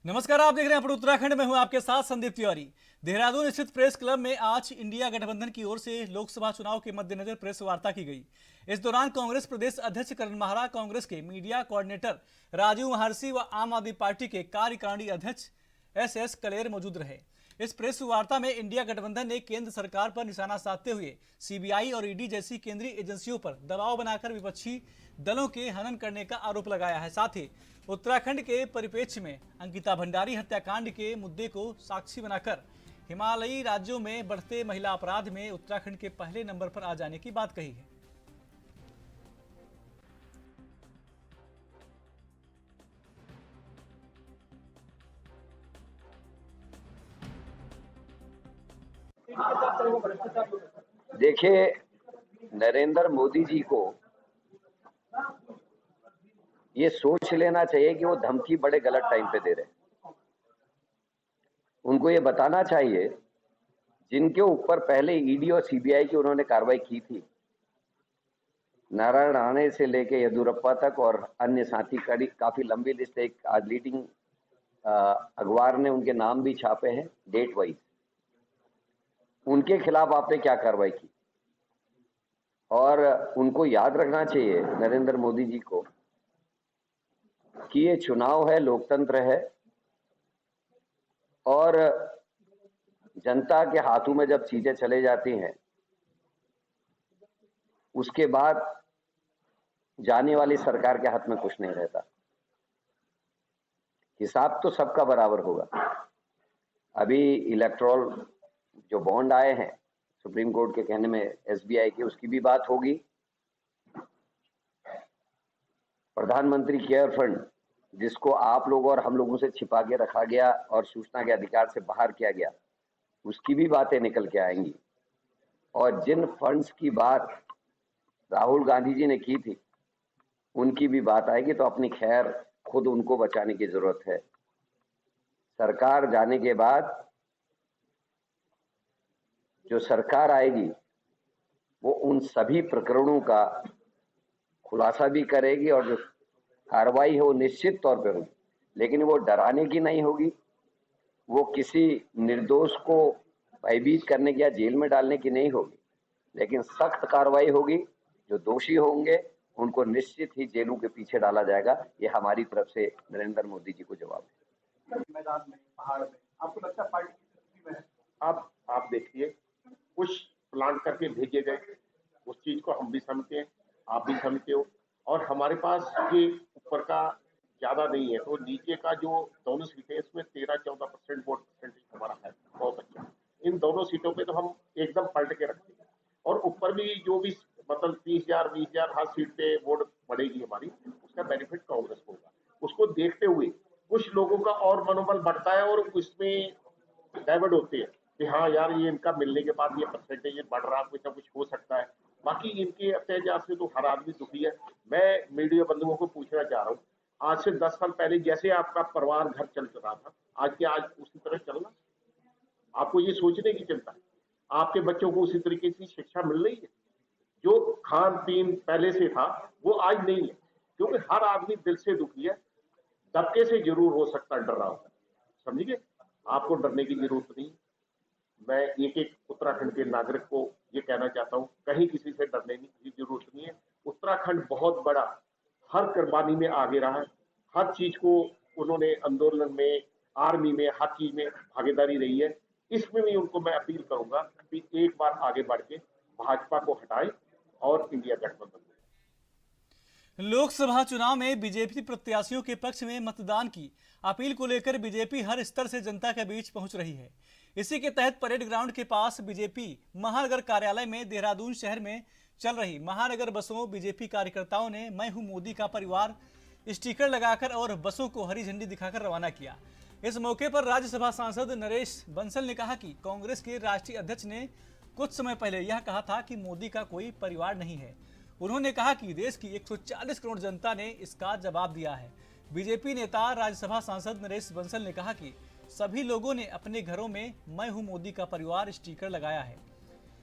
नमस्कार, आप देख रहे हैं उत्तराखंड में हूं आपके साथ संदीप तिवारी। देहरादून स्थित प्रेस क्लब में आज इंडिया गठबंधन की ओर से लोकसभा चुनाव के मद्देनजर प्रेस वार्ता की गई। इस दौरान कांग्रेस प्रदेश अध्यक्ष करण माहरा, कांग्रेस के मीडिया कोऑर्डिनेटर राजीव महर्षि व आम आदमी पार्टी के कार्यकारिणी अध्यक्ष एस कलेर मौजूद रहे। इस प्रेस वार्ता में इंडिया गठबंधन ने केंद्र सरकार पर निशाना साधते हुए सीबीआई और ईडी जैसी केंद्रीय एजेंसियों पर दबाव बनाकर विपक्षी दलों के हनन करने का आरोप लगाया है। साथ ही उत्तराखंड के परिप्रेक्ष्य में अंकिता भंडारी हत्याकांड के मुद्दे को साक्षी बनाकर हिमालयी राज्यों में बढ़ते महिला अपराध में उत्तराखंड के पहले नंबर पर आ जाने की बात कही है। देखिए, नरेंद्र मोदी जी को ये सोच लेना चाहिए कि वो धमकी बड़े गलत टाइम पे दे रहे हैं। उनको ये बताना चाहिए, जिनके ऊपर पहले ईडी और सीबीआई की उन्होंने कार्रवाई की थी, नारायण राणे से लेके येदियुरप्पा तक और अन्य साथी कड़ी काफी लंबी लिस्ट, एक आज लीडिंग अखबार ने उनके नाम भी छापे हैं डेट वाइज। उनके खिलाफ आपने क्या कार्रवाई की? और उनको याद रखना चाहिए नरेंद्र मोदी जी को कि ये चुनाव है, लोकतंत्र है, और जनता के हाथों में जब चीजें चले जाती हैं उसके बाद जाने वाली सरकार के हाथ में कुछ नहीं रहता। हिसाब तो सबका बराबर होगा। अभी इलेक्टोरल जो बॉन्ड आए हैं सुप्रीम कोर्ट के कहने में एसबीआई की, उसकी भी बात होगी। प्रधानमंत्री केयर फंड, जिसको आप लोगों और हम लोगों से छिपा के रखा गया और सूचना के अधिकार से बाहर किया गया, उसकी भी बातें निकल के आएंगी। और जिन फंड्स की बात राहुल गांधी जी ने की थी उनकी भी बात आएगी। तो अपनी खैर खुद उनको बचाने की जरूरत है। सरकार जाने के बाद जो सरकार आएगी वो उन सभी प्रकरणों का खुलासा भी करेगी और जो कार्रवाई है वो निश्चित तौर पर होगी, लेकिन वो डराने की नहीं होगी, वो किसी निर्दोष को भयभीत करने की या जेल में डालने की नहीं होगी, लेकिन सख्त कार्रवाई होगी। जो दोषी होंगे उनको निश्चित ही जेलों के पीछे डाला जाएगा। ये हमारी तरफ से नरेंद्र मोदी जी को जवाब है। मैदान में, पहाड़ में, आपको लगता है पार्टी की तस्वीर में है? आप देखिए, कुछ प्लान करके भेजे गए, उस चीज को हम भी समझते हैं, आप भी समझते हो, और हमारे पास ये ऊपर का ज्यादा नहीं है, तो नीचे का जो दोनों सीटें इसमें 13-14% वोट परसेंटेज हमारा है, बहुत अच्छा। इन दोनों सीटों पे तो हम एकदम पलट के रखते हैं, और ऊपर भी जो भी मतलब 30,000-20,000 हर सीट पे वोट पड़ेगी हमारी, उसका बेनिफिट कांग्रेस को होगा। उसको देखते हुए कुछ लोगों का और मनोबल बढ़ता है और उसमें डाइवर्ट होते हैं कि हाँ यार, ये इनका मिलने के बाद ये परसेंटेज बढ़ रहा, कुछ ना कुछ हो सकता है। बाकी इनके अत्याचार से तो हर आदमी दुखी है। मैं मीडिया बंधुओं को पूछना चाह रहा हूँ, आज से 10 साल पहले जैसे आपका परिवार घर चल रहा था, आज के आज उसी तरह चलना? आपको ये सोचने की चिंता है, आपके बच्चों को उसी तरीके की शिक्षा मिल रही है? जो खान पीन पहले से था वो आज नहीं है, क्योंकि हर आदमी दिल से दुखी है। दबके से जरूर हो सकता है डर रहा होगा, समझिए, आपको डरने की जरूरत नहीं। मैं एक एक उत्तराखंड के नागरिक को ये कहना चाहता हूँ, कहीं किसी से डरने की जरूरत नहीं है। उत्तराखंड बहुत बड़ा हर कुर्बानी में आगे रहा है, हर चीज को उन्होंने आंदोलन में, आर्मी में, हर चीज में भागीदारी रही है। इसमें भी उनको मैं अपील करूंगा कि एक बार आगे बढ़ के भाजपा को हटाएं और इंडिया गठबंधन। लोकसभा चुनाव में बीजेपी प्रत्याशियों के पक्ष में मतदान की अपील को लेकर बीजेपी हर स्तर से जनता के बीच पहुंच रही है। इसी के तहत परेड ग्राउंड के पास बीजेपी महानगर कार्यालय में देहरादून शहर में चल रही महानगर बसों बीजेपी कार्यकर्ताओं ने मैं हूं मोदी का परिवार स्टिकर लगाकर और बसों को हरी झंडी दिखाकर रवाना किया। इस मौके पर राज्यसभा सांसद नरेश बंसल ने कहा कि कांग्रेस के राष्ट्रीय अध्यक्ष ने कुछ समय पहले यह कहा था कि मोदी का कोई परिवार नहीं है। उन्होंने कहा कि देश की 140 करोड़ जनता ने इसका जवाब दिया है। बीजेपी नेता राज्यसभा सांसद नरेश बंसल ने कहा कि सभी लोगों ने अपने घरों में मैं हूं मोदी का परिवार स्टिकर लगाया है,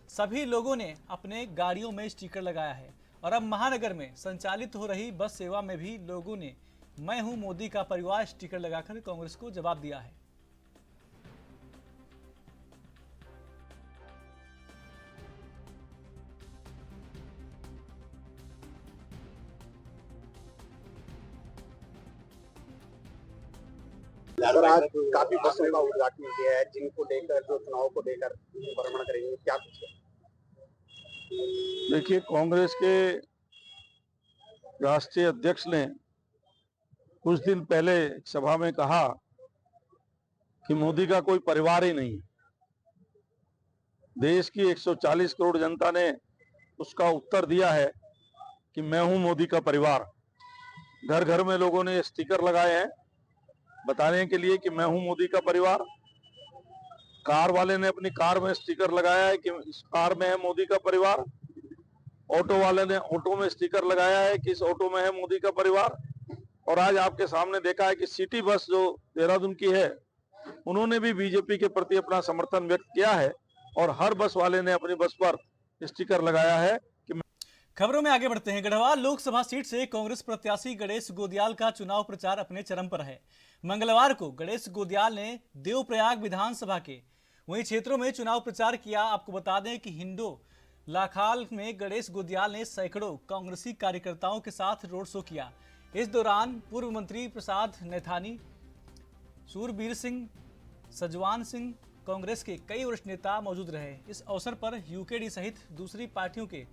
सभी लोगों ने अपने गाड़ियों में स्टिकर लगाया है और अब महानगर में संचालित हो रही बस सेवा में भी लोगों ने मैं हूं मोदी का परिवार स्टिकर लगाकर कांग्रेस को जवाब दिया है। सर आज काफी बसों का उद्घाटन किया है जिनको लेकर जो चुनाव को लेकर भ्रमण करेंगे, क्या कुछ है? देखिए, कांग्रेस के राष्ट्रीय अध्यक्ष ने कुछ दिन पहले सभा में कहा कि मोदी का कोई परिवार ही नहीं है। देश की 140 करोड़ जनता ने उसका उत्तर दिया है कि मैं हूं मोदी का परिवार। घर घर में लोगों ने स्टिकर लगाए हैं बताने के लिए कि मैं हूं मोदी का परिवार। कार वाले ने अपनी कार में स्टिकर लगाया है कि इस कार में है मोदी का परिवार। ऑटो वाले ने ऑटो में स्टिकर लगाया है कि इस ऑटो में है मोदी का परिवार। और आज आपके सामने देखा है कि सिटी बस जो देहरादून की है, उन्होंने भी बीजेपी के प्रति अपना समर्थन व्यक्त किया है और हर बस वाले ने अपनी बस पर स्टिकर लगाया है कि खबरों में आगे बढ़ते हैं। गढ़वाल लोकसभा सीट से कांग्रेस प्रत्याशी गणेश गोदियाल का चुनाव प्रचार अपने चरम पर है। मंगलवार को गणेश गोदियाल ने देवप्रयाग विधानसभा के वहीं क्षेत्रों में चुनाव प्रचार किया। आपको बता दें कि हिंडो लाखाल में गणेश गोदियाल ने सैकड़ों कांग्रेसी कार्यकर्ताओं के साथ रोड शो किया। इस दौरान पूर्व मंत्री प्रसाद नैथानी, सूरबीर सिंह, सजवान सिंह, कांग्रेस के कई वरिष्ठ नेता मौजूद रहे। इस अवसर पर यूकेडी सहित दूसरी पार्टियों के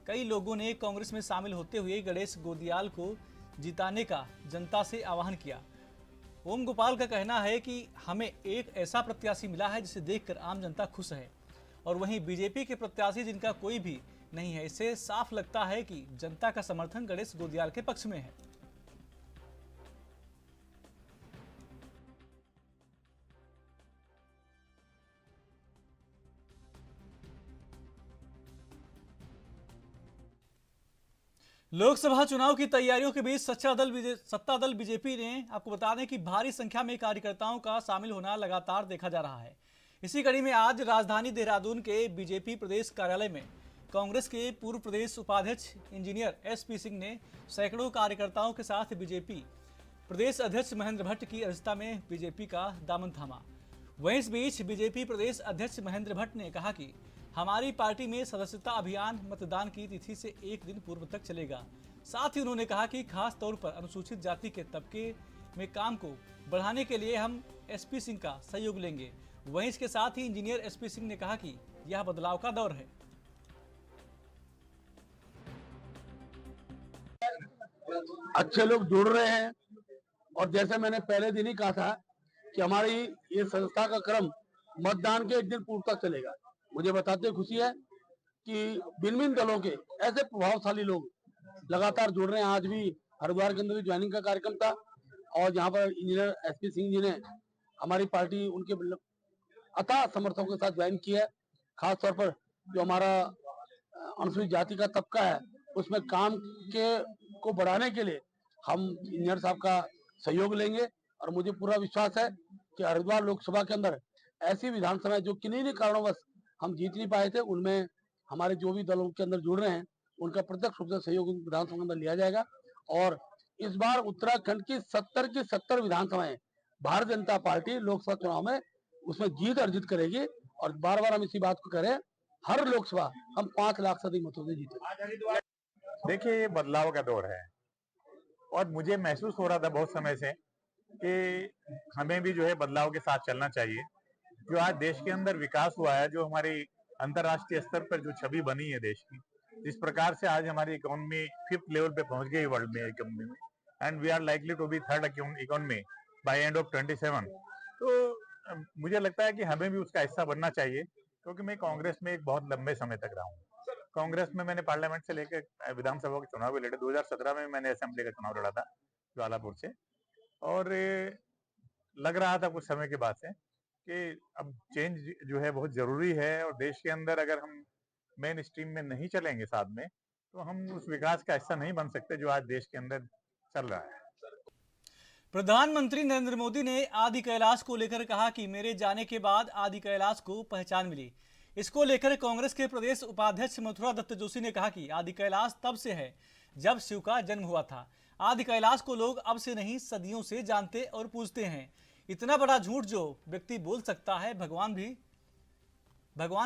कई लोगों ने कांग्रेस में शामिल होते हुए गणेश गोदियाल को जिताने का जनता से आह्वान किया। ओम गोपाल का कहना है कि हमें एक ऐसा प्रत्याशी मिला है जिसे देखकर आम जनता खुश है, और वहीं बीजेपी के प्रत्याशी जिनका कोई भी नहीं है, इससे साफ लगता है कि जनता का समर्थन गणेश गोदियाल के पक्ष में है। लोकसभा चुनाव की तैयारियों के बीच सत्ता दल बीजेपी ने आपको बता दें कि भारी संख्या में कार्यकर्ताओं का शामिल होना लगातार देखा जा रहा है। इसी कड़ी में आज राजधानी देहरादून के बीजेपी प्रदेश कार्यालय में कांग्रेस के पूर्व प्रदेश उपाध्यक्ष इंजीनियर एसपी सिंह ने सैकड़ों कार्यकर्ताओं के साथ बीजेपी प्रदेश अध्यक्ष महेंद्र भट्ट की अध्यक्षता में बीजेपी का दामन थामा। वहीं इस बीच बीजेपी प्रदेश अध्यक्ष महेंद्र भट्ट ने कहा कि हमारी पार्टी में सदस्यता अभियान मतदान की तिथि से एक दिन पूर्व तक चलेगा। साथ ही उन्होंने कहा कि खास तौर पर अनुसूचित जाति के तबके में काम को बढ़ाने के लिए हम एसपी सिंह का सहयोग लेंगे। वहीं इसके साथ ही इंजीनियर एसपी सिंह ने कहा कि यह बदलाव का दौर है। अच्छे लोग जुड़ रहे हैं और जैसे मैंने पहले दिन ही कहा था कि हमारी ये संस्था का क्रम मतदान के एक दिन पूर्व तक चलेगा। मुझे बताते खुशी है कि भिन्न भिन्न दलों के ऐसे प्रभावशाली लोग लगातार जुड़ रहे हैं। आज भी हरिद्वार के अंदर भी ज्वाइनिंग का कार्यक्रम था और जहाँ पर इंजीनियर एसपी सिंह जी ने हमारी पार्टी उनके अथाह समर्थकों के साथ ज्वाइन किया है। खास तौर पर जो हमारा अनुसूचित जाति का तबका है उसमें काम के को बढ़ाने के लिए हम इंजीनियर साहब का सहयोग लेंगे और मुझे पूरा विश्वास है कि हरिद्वार लोकसभा के अंदर ऐसी विधानसभा जो किन्हीं कारणवश हम जीत नहीं पाए थे, उनमें हमारे जो भी दलों के अंदर जुड़ रहे हैं उनका प्रत्यक्ष रूप से सहयोग विधानसभा के अंदर लिया जाएगा। और इस बार उत्तराखंड की 70 की 70 विधानसभाएं भारतीय जनता पार्टी लोकसभा चुनाव में उसमें जीत अर्जित करेगी और बार बार हम इसी बात को करें, हर लोकसभा हम 5 लाख से अधिक मतों से जीतेंगे। देखिए, ये बदलाव का दौर है और मुझे महसूस हो रहा था बहुत समय से कि हमें भी जो है बदलाव के साथ चलना चाहिए। जो आज देश के अंदर विकास हुआ है, जो हमारी अंतर्राष्ट्रीय स्तर पर जो छवि बनी है देश की, जिस प्रकार से आज हमारी इकोनॉमी 5th लेवल पे पहुंच गई वर्ल्ड में इकोनॉमी में, and we are likely to be 3rd economy by end of 27। तो मुझे लगता है कि हमें भी उसका हिस्सा बनना चाहिए, क्योंकि मैं कांग्रेस में एक बहुत लंबे समय तक रहा हूँ। कांग्रेस में मैंने पार्लियामेंट से लेकर विधानसभा के चुनाव भी लड़े। 2017 में मैंने असेंबली का चुनाव लड़ा था ज्वालापुर से, और लग रहा था कुछ समय के बाद से कि अब चेंज जो है बहुत जरूरी है, और देश के अंदर अगर हम मेन स्ट्रीम में नहीं चलेंगे साथ में, तो हम उस विकास का हिस्सा नहीं बन सकते जो आज देश के अंदर चल रहा है। प्रधानमंत्री नरेंद्र मोदी ने आदि कैलाश को लेकर कहा कि मेरे जाने के बाद आदि कैलाश को पहचान मिली। इसको लेकर कांग्रेस के प्रदेश उपाध्यक्ष मथुरा दत्त जोशी ने कहा कि आदि कैलाश तब से है जब शिव का जन्म हुआ था। आदि कैलाश को लोग अब से नहीं सदियों से जानते और पूजते हैं। इतना बड़ा झूठ जो व्यक्ति बोल सकता है, भगवान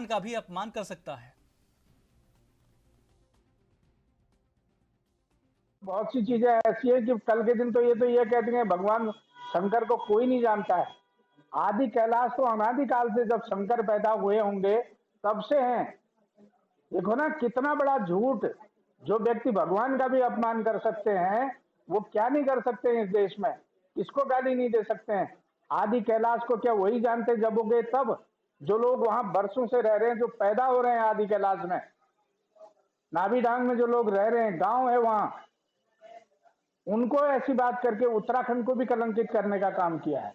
का भी अपमान कर सकता है। बहुत सी चीजें ऐसी है कि कल के दिन तो ये कहते हैं भगवान शंकर को कोई नहीं जानता है। आदि कैलाश तो अनादिकाल से जब शंकर पैदा हुए होंगे तब से हैं। देखो ना कितना बड़ा झूठ, जो व्यक्ति भगवान का भी अपमान कर सकते हैं वो क्या नहीं कर सकते हैं इस देश में, किसको गाली नहीं दे सकते हैं। आदि कैलाश को क्या वही जानते जब हो गए तब? जो लोग वहां बरसों से रह रहे हैं, जो पैदा हो रहे हैं आदि कैलाश में, नाभीडांग में जो लोग रह रहे हैं, गांव है वहां, उनको ऐसी बात करके उत्तराखंड को भी कलंकित करने का काम किया है।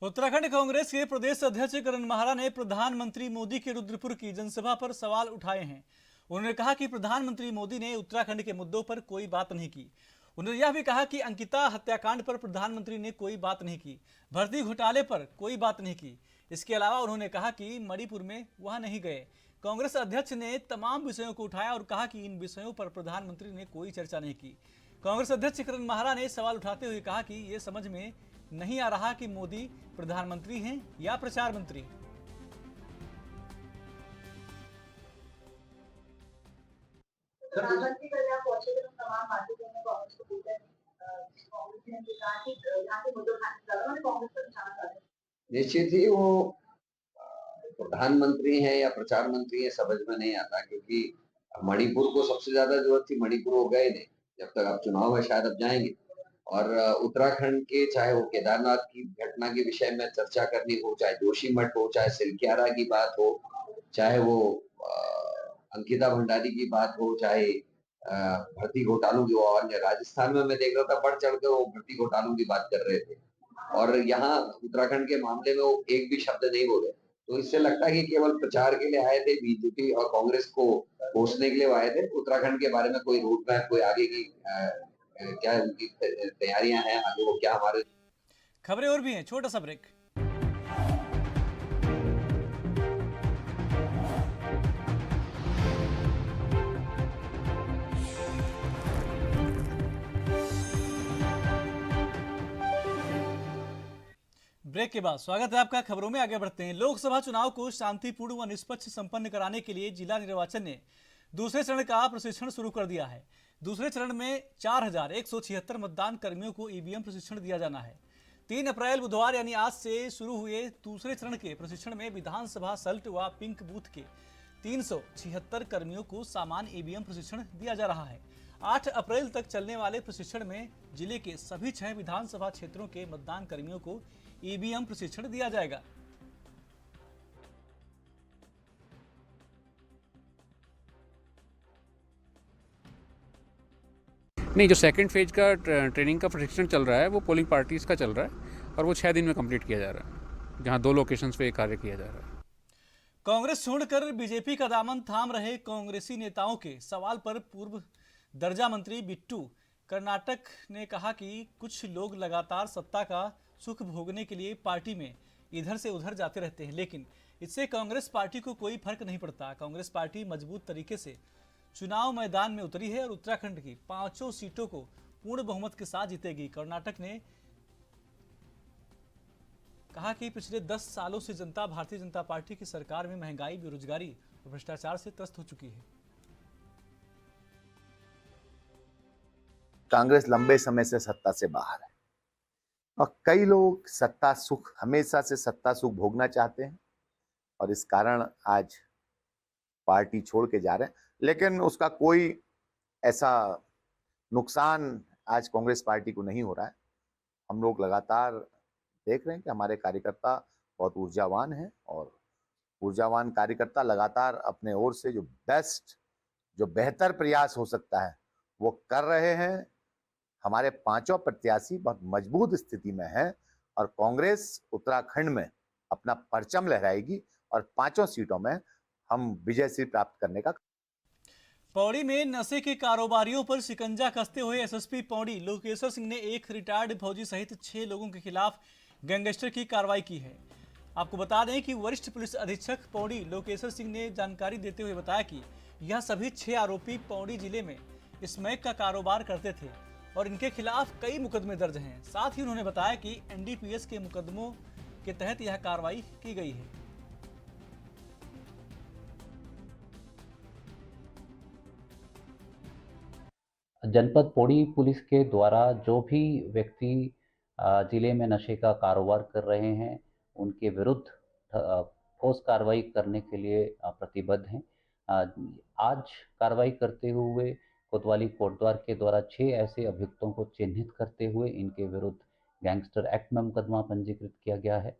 उत्तराखंड कांग्रेस के प्रदेश अध्यक्ष करण माहरा ने प्रधानमंत्री मोदी के रुद्रपुर की जनसभा पर सवाल उठाए हैं। उन्होंने कहा कि प्रधानमंत्री मोदी ने उत्तराखंड के मुद्दों पर कोई बात नहीं की। उन्होंने यह भी कहा कि अंकिता हत्याकांड पर प्रधानमंत्री ने कोई बात नहीं की, भर्ती घोटाले पर कोई बात नहीं की। इसके अलावा उन्होंने कहा कि मणिपुर में वह नहीं गए। कांग्रेस अध्यक्ष ने तमाम विषयों को उठाया और कहा कि इन विषयों पर प्रधानमंत्री ने कोई चर्चा नहीं की। कांग्रेस अध्यक्ष करण माहरा ने सवाल उठाते हुए कहा कि ये समझ में नहीं आ रहा कि मोदी प्रधानमंत्री हैं या प्रचार मंत्री। प्रधानमंत्री का यहाँ पहुंचे थे तो तमाम पार्टियों ने कांग्रेस को पूछा, कांग्रेस ने कहा कि यहाँ के मुद्दों उठाने कांग्रेस पर निशाना साधा। निश्चित ही वो प्रधानमंत्री हैं या प्रचार मंत्री हैं समझ में नहीं आता, क्योंकि मणिपुर को सबसे ज्यादा जरूरत थी, मणिपुर वो गए नहीं। जब तक अब चुनाव है शायद अब जाएंगे। और उत्तराखंड के, चाहे वो केदारनाथ की घटना के विषय में चर्चा करनी हो, चाहे जोशीमठ हो, चाहे सिलक्यारा की बात हो, चाहे वो अंकिता भंडारी की बात हो, चाहे भर्ती घोटालों की, और राजस्थान में मैं देख रहा था बढ़ चढ़ के वो भर्ती घोटालों की बात कर रहे थे, और यहाँ उत्तराखंड के मामले में वो एक भी शब्द नहीं बोले। तो इससे लगता है कि केवल प्रचार के लिए आए थे, बीजेपी और कांग्रेस को कोसने के लिए आए थे। उत्तराखंड के बारे में कोई रोड मैप, कोई आगे की क्या उनकी तैयारियां हैं, आगे वो क्या हमारे। खबरें और भी हैं, छोटा सा ब्रेक। ब्रेक के बाद स्वागत है आपका। खबरों में आगे बढ़ते हैं। लोकसभा चुनाव को शांतिपूर्ण व निष्पक्ष संपन्न कराने के लिए जिला निर्वाचन ने दूसरे चरण का प्रशिक्षण शुरू कर दिया है। दूसरे चरण में 4176 मतदान कर्मियों को ईवीएम प्रशिक्षण दिया जाना है। 3 अप्रैल बुधवार यानी आज से शुरू हुए दूसरे चरण के प्रशिक्षण में विधानसभा सल्ट व पिंक बूथ के 376 कर्मियों को सामान्य ईवीएम प्रशिक्षण दिया जा रहा है। 8 अप्रैल तक चलने वाले प्रशिक्षण में जिले के सभी 6 विधानसभा क्षेत्रों के मतदान कर्मियों को ईवीएम प्रशिक्षण दिया जाएगा। नहीं, जो सेकंड फेज का ट्रेनिंग का प्रशिक्षण चल रहा है वो पोलिंग पार्टीज का चल रहा है और वो 6 दिन में कंप्लीट किया जा रहा है, जहां 2 लोकेशंस पे कार्य किया जा रहा है। कांग्रेस छोड़कर बीजेपी का दामन थाम रहे कांग्रेसी नेताओं के सवाल पर पूर्व दर्जा मंत्री बिट्टू कर्नाटक ने कहा कि कुछ लोग लगातार सत्ता का सुख भोगने के लिए पार्टी में इधर से उधर जाते रहते हैं, लेकिन इससे कांग्रेस पार्टी को कोई फर्क नहीं पड़ता। कांग्रेस पार्टी मजबूत तरीके से चुनाव मैदान में उतरी है और उत्तराखंड की 5 सीटों को पूर्ण बहुमत के साथ जीतेगी। कर्नाटक ने कहा कि पिछले 10 सालों से जनता भारतीय जनता पार्टी की सरकार में महंगाई, बेरोजगारी और भ्रष्टाचार से त्रस्त हो चुकी है। कांग्रेस लंबे समय से सत्ता से बाहर है और कई लोग सत्ता सुख, हमेशा से सत्ता सुख भोगना चाहते हैं और इस कारण आज पार्टी छोड़ के जा रहे हैं, लेकिन उसका कोई ऐसा नुकसान आज कांग्रेस पार्टी को नहीं हो रहा है। हम लोग लगातार देख रहे हैं कि हमारे कार्यकर्ता बहुत ऊर्जावान हैं और ऊर्जावान कार्यकर्ता लगातार अपने ओर से जो बेस्ट, जो बेहतर प्रयास हो सकता है वो कर रहे हैं। हमारे 5 प्रत्याशी बहुत मजबूत स्थिति में हैं और कांग्रेस उत्तराखंड में अपना परचम लहराएगी और 5 सीटों में हम विजय श्री प्राप्त करने का। पौड़ी में नशे के कारोबारियों पर शिकंजा कसते हुए एसएसपी पौड़ी लोकेश्वर सिंह ने एक रिटायर्ड फौजी सहित 6 लोगों के खिलाफ गैंगस्टर की कार्रवाई की है। आपको बता दें कि वरिष्ठ पुलिस अधीक्षक पौड़ी लोकेश्वर सिंह ने जानकारी देते हुए बताया कि यह सभी 6 आरोपी पौड़ी जिले में स्मैक का कारोबार करते थे और इनके खिलाफ कई मुकदमे दर्ज हैं। साथ ही उन्होंने बताया कि एनडीपीएस के मुकदमों के तहत यह कार्रवाई की गई है। जनपद पौड़ी पुलिस के द्वारा जो भी व्यक्ति जिले में नशे का कारोबार कर रहे हैं उनके विरुद्ध ठोस कार्रवाई करने के लिए प्रतिबद्ध हैं। आज कार्रवाई करते हुए कोतवाली कोटद्वार के द्वारा 6 ऐसे अभियुक्तों को चिन्हित करते हुए इनके विरुद्ध गैंगस्टर एक्ट में मुकदमा पंजीकृत किया गया है।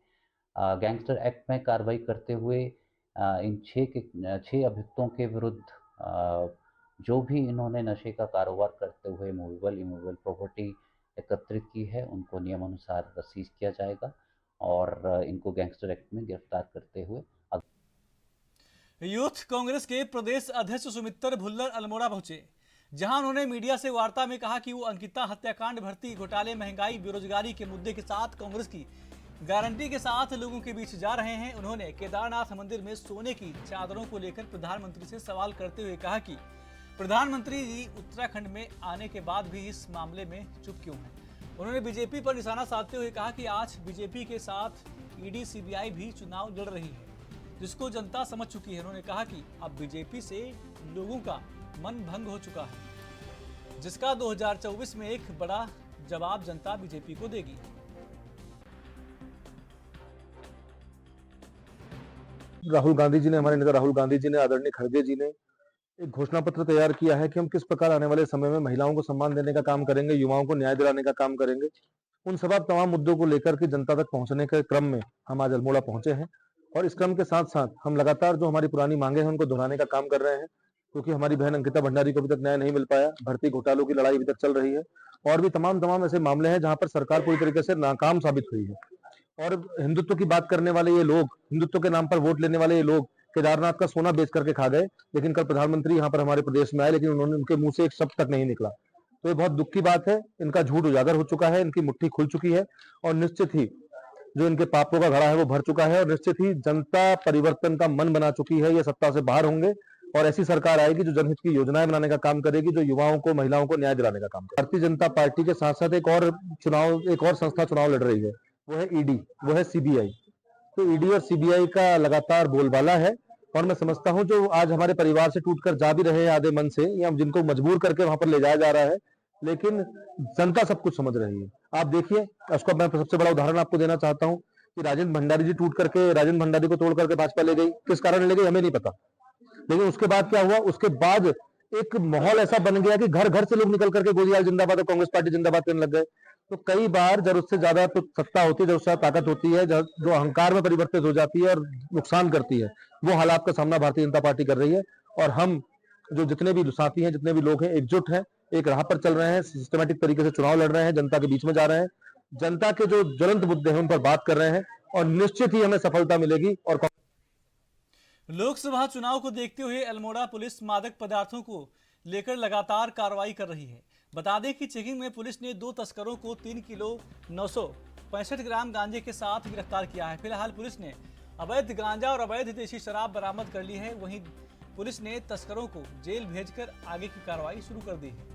गैंगस्टर एक्ट में कार्रवाई करते हुए इन 6 अभियुक्तों के विरुद्ध जो भी इन्होंने नशे का कारोबार करते हुए मूवेबल इमूवेबल प्रॉपर्टी एकत्रित की है उनको नियमानुसार सीज किया जाएगा और इनको गैंगस्टर एक्ट में गिरफ्तार करते हुए यूथ कांग्रेस के प्रदेश अध्यक्ष सुमित्र भुल्लर अल्मोड़ा पहुंचे, जहां उन्होंने मीडिया से वार्ता में कहा कि वो अंकिता हत्याकांड, भर्ती घोटाले, महंगाई, बेरोजगारी के मुद्दे के साथ कांग्रेस की गारंटी के साथ लोगों के बीच जा रहे हैं। उन्होंने केदारनाथ मंदिर में सोने की चादरों को लेकर प्रधानमंत्री से सवाल करते हुए कहा कि प्रधानमंत्री जी उत्तराखंड में आने के बाद भी इस मामले में चुप क्यों हैं। उन्होंने बीजेपी पर निशाना साधते हुए कहा कि आज बीजेपी के साथ ईडी सीबीआई भी चुनाव लड़ रही है, जिसको जनता समझ चुकी है। उन्होंने कहा कि अब बीजेपी से लोगों का मन भंग हो चुका है, जिसका 2024 में एक बड़ा जवाब जनता बीजेपी को देगी। राहुल गांधी जी ने, हमारे नेता राहुल गांधी जी ने, आदरणीय खड़गे जी ने एक घोषणा पत्र तैयार किया है कि हम किस प्रकार आने वाले समय में महिलाओं को सम्मान देने का काम करेंगे, युवाओं को न्याय दिलाने का काम करेंगे। उन तमाम मुद्दों को लेकर के जनता तक पहुंचने के क्रम में हम आज अल्मोड़ा पहुंचे हैं और इस क्रम के साथ साथ हम लगातार जो हमारी पुरानी मांगे हैं उनको दोहराने का काम कर रहे हैं, क्योंकि हमारी बहन अंकिता भंडारी को अभी तक न्याय नहीं मिल पाया, भर्ती घोटालों की लड़ाई अभी तक चल रही है और भी तमाम ऐसे मामले हैं जहां पर सरकार पूरी तरीके से नाकाम साबित हुई है। और हिंदुत्व की बात करने वाले ये लोग, हिंदुत्व के नाम पर वोट लेने वाले ये लोग केदारनाथ का सोना बेच करके खा गए, लेकिन कल प्रधानमंत्री यहाँ पर हमारे प्रदेश में आए लेकिन उनके मुंह से एक शब्द तक नहीं निकला। तो ये बहुत दुख की बात है। इनका झूठ उजागर हो चुका है, इनकी मुट्ठी खुल चुकी है और निश्चित ही जो इनके पापों का घड़ा है वो भर चुका है और निश्चित ही जनता परिवर्तन का मन बना चुकी है। ये सत्ता से बाहर होंगे और ऐसी सरकार आएगी जो जनहित की योजनाएं बनाने का काम करेगी, जो युवाओं को, महिलाओं को न्याय दिलाने का काम करेगी। भारतीय जनता पार्टी के साथ साथ एक और संस्था चुनाव लड़ रही है, वो है ईडी, वो है सीबीआई। तो ईडी और सीबीआई का लगातार बोलबाला है और मैं समझता हूं जो आज हमारे परिवार से टूटकर जा भी रहे हैं आधे मन से, या जिनको मजबूर करके वहां पर ले जाया जा रहा है, लेकिन जनता सब कुछ समझ रही है। आप देखिए, उसका मैं सबसे बड़ा उदाहरण आपको देना चाहता हूं कि राजेंद्र भंडारी जी टूट करके, राजेंद्र भंडारी को तोड़ करके भाजपा ले गई, किस कारण ले गई हमें नहीं पता, लेकिन उसके बाद क्या हुआ, उसके बाद एक माहौल ऐसा बन गया कि घर घर से लोग निकल करके गोदियाल जिंदाबाद और कांग्रेस पार्टी जिंदाबाद करने लग गए। तो कई बार जब उससे ज्यादा तो सत्ता होती है, जब उससे ताकत होती है, जो अहंकार में परिवर्तित हो जाती है और नुकसान करती है, वो हालात का सामना भारतीय जनता पार्टी कर रही है। और हम जो जितने भी साथी हैं, जितने भी लोग हैं, एकजुट हैं, एक राह पर चल रहे हैं, सिस्टमेटिक तरीके से चुनाव लड़ रहे हैं, जनता के बीच में जा रहे हैं, जनता के जो ज्वलंत मुद्दे हैं उन पर बात कर रहे हैं और निश्चित ही हमें सफलता मिलेगी। और लोकसभा चुनाव को देखते हुए अल्मोड़ा पुलिस मादक पदार्थों को लेकर लगातार कार्रवाई कर रही है। बता दें कि चेकिंग में पुलिस ने 2 तस्करों को 3 किलो 965 ग्राम गांजे के साथ गिरफ्तार किया है। फिलहाल पुलिस ने अवैध गांजा और अवैध देशी शराब बरामद कर ली है। वहीं पुलिस ने तस्करों को जेल भेजकर आगे की कार्रवाई शुरू कर दी है।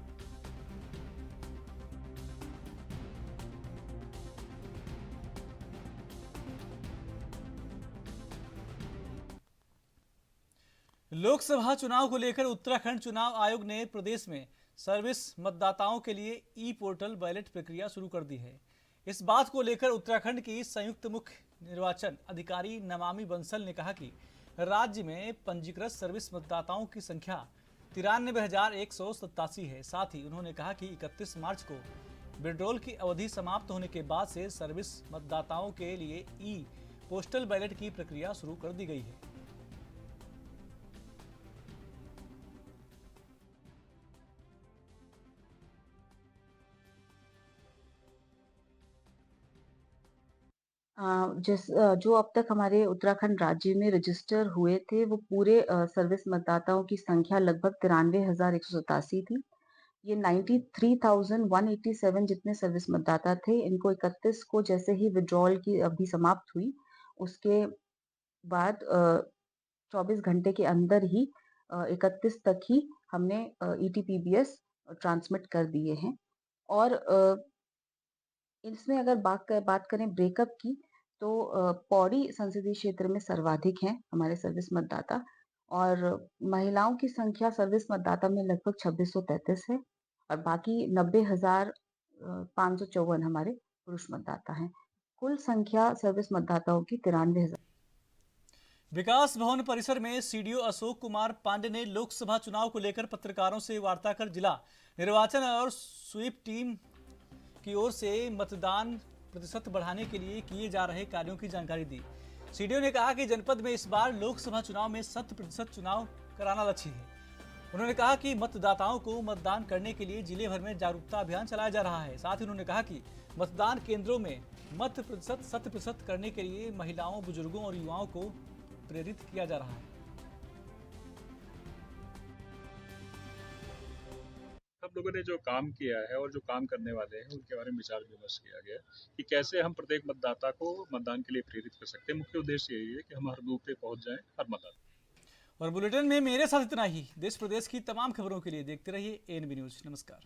लोकसभा चुनाव को लेकर उत्तराखंड चुनाव आयोग ने प्रदेश में सर्विस मतदाताओं के लिए ई पोर्टल बैलेट प्रक्रिया शुरू कर दी है। इस बात को लेकर उत्तराखंड की संयुक्त मुख्य निर्वाचन अधिकारी नमामि बंसल ने कहा कि राज्य में पंजीकृत सर्विस मतदाताओं की संख्या 93,187 है। साथ ही उन्होंने कहा कि 31 मार्च को विड्रॉल की अवधि समाप्त होने के बाद से सर्विस मतदाताओं के लिए ई पोस्टल बैलेट की प्रक्रिया शुरू कर दी गई है। जो अब तक हमारे उत्तराखंड राज्य में रजिस्टर हुए थे वो पूरे सर्विस मतदाताओं की संख्या लगभग 93,187 थी। ये 93,187 जितने सर्विस मतदाता थे, इनको 31 को जैसे ही विड्रॉल की अवधि समाप्त हुई, उसके बाद 24 घंटे के अंदर ही 31 तक ही हमने ईटीपीबीएस ट्रांसमिट कर दिए हैं। और इसमें अगर बात करें ब्रेकअप की, तो पौड़ी संसदीय क्षेत्र में सर्वाधिक हैं हमारे सर्विस मतदाता, और महिलाओं की संख्या सर्विस मतदाता में लगभग 2633 है, और बाकी 90,554 हमारे पुरुष मतदाता हैं। कुल संख्या सर्विस मतदाताओं की 93,000। विकास भवन परिसर में सीडीओ अशोक कुमार पांडे ने लोकसभा चुनाव को लेकर पत्रकारों से वार्ता कर जिला निर्वाचन और स्वीप टीम की ओर से मतदान प्रतिशत बढ़ाने के लिए किए जा रहे कार्यों की जानकारी दी। सीडीओ ने कहा कि जनपद में इस बार लोकसभा चुनाव में 100% चुनाव कराना लक्ष्य है। उन्होंने कहा कि मतदाताओं को मतदान करने के लिए जिले भर में जागरूकता अभियान चलाया जा रहा है। साथ ही उन्होंने कहा कि मतदान केंद्रों में मत प्रतिशत 100% करने के लिए महिलाओं, बुजुर्गों और युवाओं को प्रेरित किया जा रहा है। सब लोगों ने जो काम किया है और जो काम करने वाले हैं उनके बारे में विचार विमर्श किया गया कि कैसे हम प्रत्येक मतदाता को मतदान के लिए प्रेरित कर सकते हैं। मुख्य उद्देश्य यही है कि हम हर बूथ पे पहुंच जाएं, हर मतदाता। और बुलेटिन में मेरे साथ इतना ही। देश प्रदेश की तमाम खबरों के लिए देखते रहिए एएनबी न्यूज। नमस्कार।